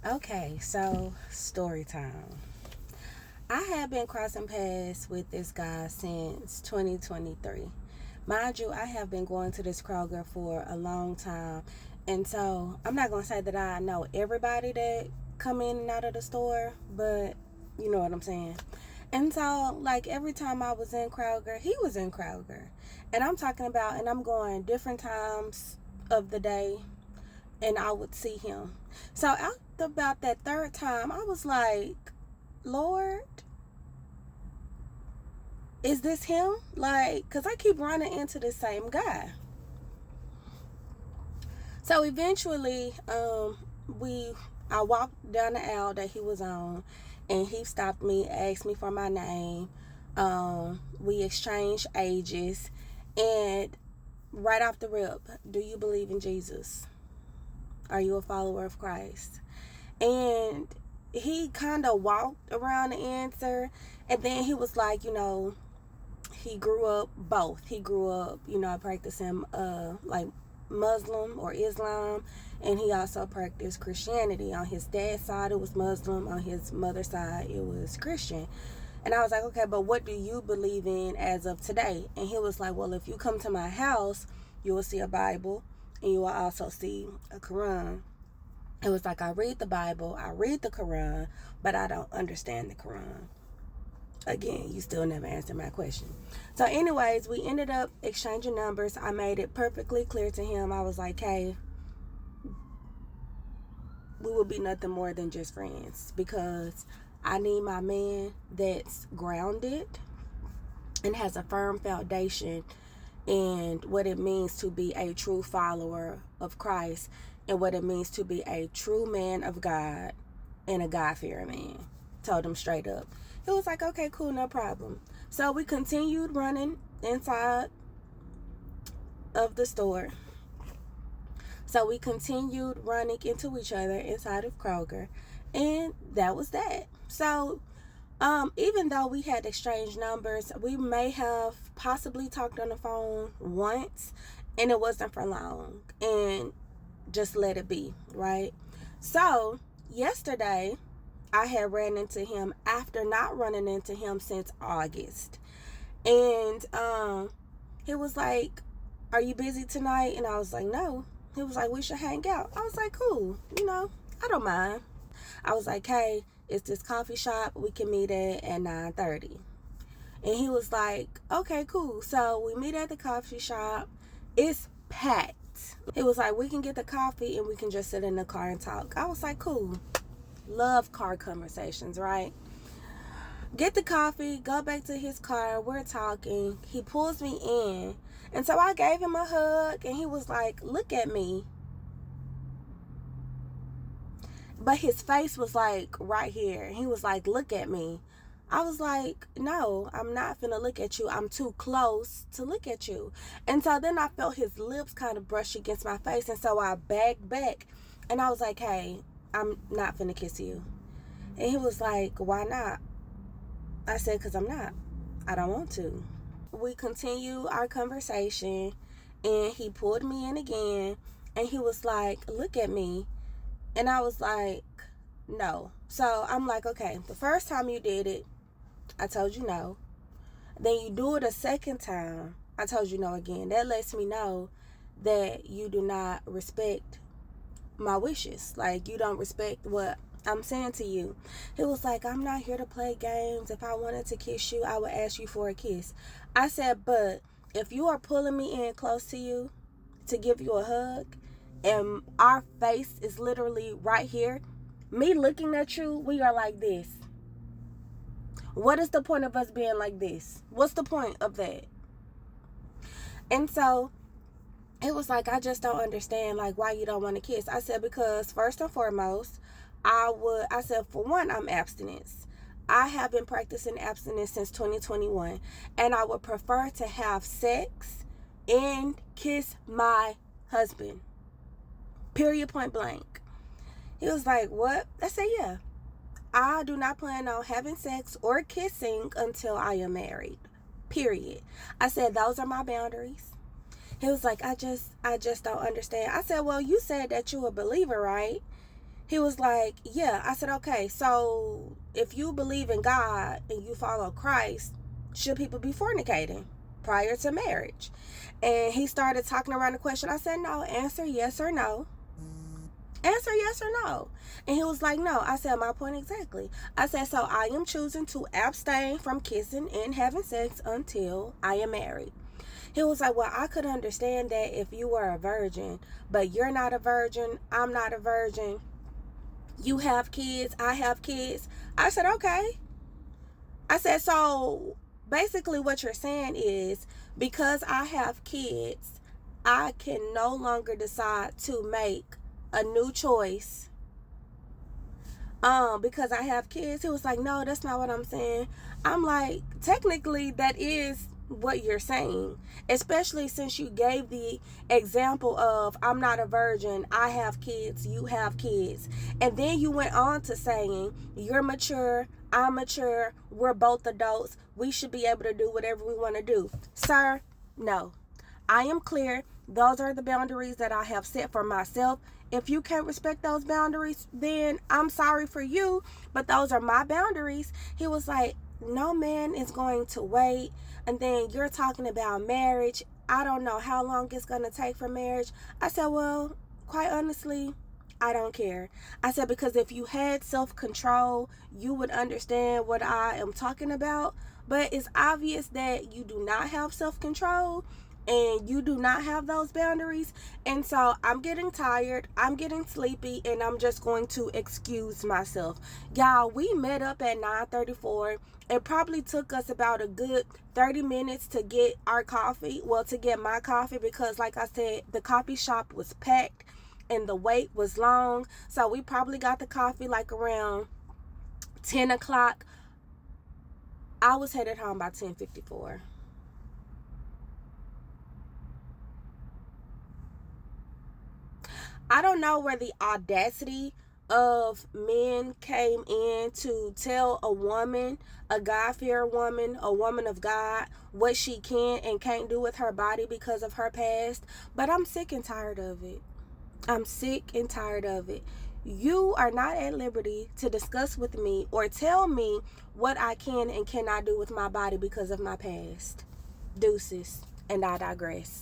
Okay, so story time. I have been crossing paths with this guy since 2023. Mind you, I have been going to this Kroger for a long time. And so I'm not going to say that I know everybody that come in and out of the store, but you know what I'm saying. And so, like, every time I was in Kroger, he was in Kroger. And I'm talking about, and I'm going different times of the day, and I would see him. So after about that third time, I was like, Lord, is this him? Like, because I keep running into the same guy. So eventually, we I walked down the aisle that he was on, and he stopped me, asked me for my name. We exchanged ages, and right off the rip, do you believe in Jesus? Are you a follower of Christ? And he kind of walked around the answer, and then he was like, he grew up both. He grew up, practicing like Muslim or Islam, and he also practiced Christianity. On his dad's side, it was Muslim. On his mother's side, it was Christian. And I was like, okay, but what do you believe in as of today? And he was like, well, if you come to my house, you will see a Bible, and you will also see a Quran. It was like, I read the Bible, I read the Quran, but I don't understand the Quran. Again, you still never answered my question. So anyways, we ended up exchanging numbers. I made it perfectly clear to him. I was like, hey, we will be nothing more than just friends, because I need my man that's grounded and has a firm foundation in what it means to be a true follower of Christ, and what it means to be a true man of God and a God-fearing man. Told him straight up. He was like, okay, cool, no problem. So we continued running inside of the store. So we continued running into each other inside of Kroger. And that was that. So even though we had exchanged numbers, we may have possibly talked on the phone once, and it wasn't for long. And just let it be, right? So yesterday, I had ran into him after not running into him since August. And he was like, are you busy tonight? And I was like, no. He was like, we should hang out. I was like, cool. I don't mind. I was like, hey, it's this coffee shop. We can meet at 9:30. And he was like, okay, cool. So we meet at the coffee shop. It's packed. It was like, we can get the coffee and we can just sit in the car and talk. I was like, cool. Love car conversations, right? Get the coffee, go back to his car. We're talking. He pulls me in. And so I gave him a hug, and he was like, look at me. But his face was like right here. He was like, look at me. I was like, no, I'm not finna look at you. I'm too close to look at you. And so then I felt his lips kind of brush against my face. And so I backed back. And I was like, hey, I'm not finna kiss you. And he was like, why not? I said, because I'm not. I don't want to. We continue our conversation, and he pulled me in again, and he was like, look at me. And I was like, no. So I'm like, okay, the first time you did it, I told you no. Then you do it a second time, I told you no again. That lets me know that you do not respect my wishes. Like, you don't respect what I'm saying to you. He was like, I'm not here to play games. If I wanted to kiss you, I would ask you for a kiss. I said, but if you are pulling me in close to you to give you a hug, and our face is literally right here, me looking at you, we are like this. What is the point of us being like this? What's the point of that? And so it was like, I just don't understand, like, why you don't want to kiss. I said, because first and foremost, I said, for one, I'm abstinence. I have been practicing abstinence since 2021, and I would prefer to have sex and kiss my husband. Period, point blank. He was like, what? I said, yeah. I do not plan on having sex or kissing until I am married. Period. I said, those are my boundaries. He was like, I just don't understand. I said, well, you said that you a believer, right? He was like, yeah. I said, okay, so if you believe in God and you follow Christ, should people be fornicating prior to marriage? And he started talking around the question. I said, no, answer yes or no. Answer yes or no. And he was like, no. I said, my point exactly. I said, so I am choosing to abstain from kissing and having sex until I am married. He was like, well, I could understand that if you were a virgin, but you're not a virgin, I'm not a virgin. You have kids, I have kids. I said, okay. I said, so basically what you're saying is because I have kids, I can no longer decide to make a new choice because I have kids. He was like, no, that's not what I'm saying. I'm like, technically that is what you're saying, especially since you gave the example of I'm not a virgin, I have kids, you have kids, and then you went on to saying you're mature, I'm mature, we're both adults, we should be able to do whatever we want to do. Sir, no. I am clear. Those are the boundaries that I have set for myself. If you can't respect those boundaries, then I'm sorry for you, but those are my boundaries. He was like, no man is going to wait. And then you're talking about marriage. I don't know how long it's going to take for marriage. I said, well, quite honestly, I don't care. I said, because if you had self-control, you would understand what I am talking about. But it's obvious that you do not have self-control and you do not have those boundaries. And so I'm getting tired, I'm getting sleepy, and I'm just going to excuse myself. Y'all, we met up at 9:34. It probably took us about a good 30 minutes to get our coffee. Well, to get my coffee, because like I said, the coffee shop was packed and the wait was long. So we probably got the coffee like around 10 o'clock. I was headed home by 10:54. I don't know where the audacity of men came in to tell a woman, a God-fearing woman, a woman of God, what she can and can't do with her body because of her past. But I'm sick and tired of it. I'm sick and tired of it. You are not at liberty to discuss with me or tell me what I can and cannot do with my body because of my past. Deuces. And I digress.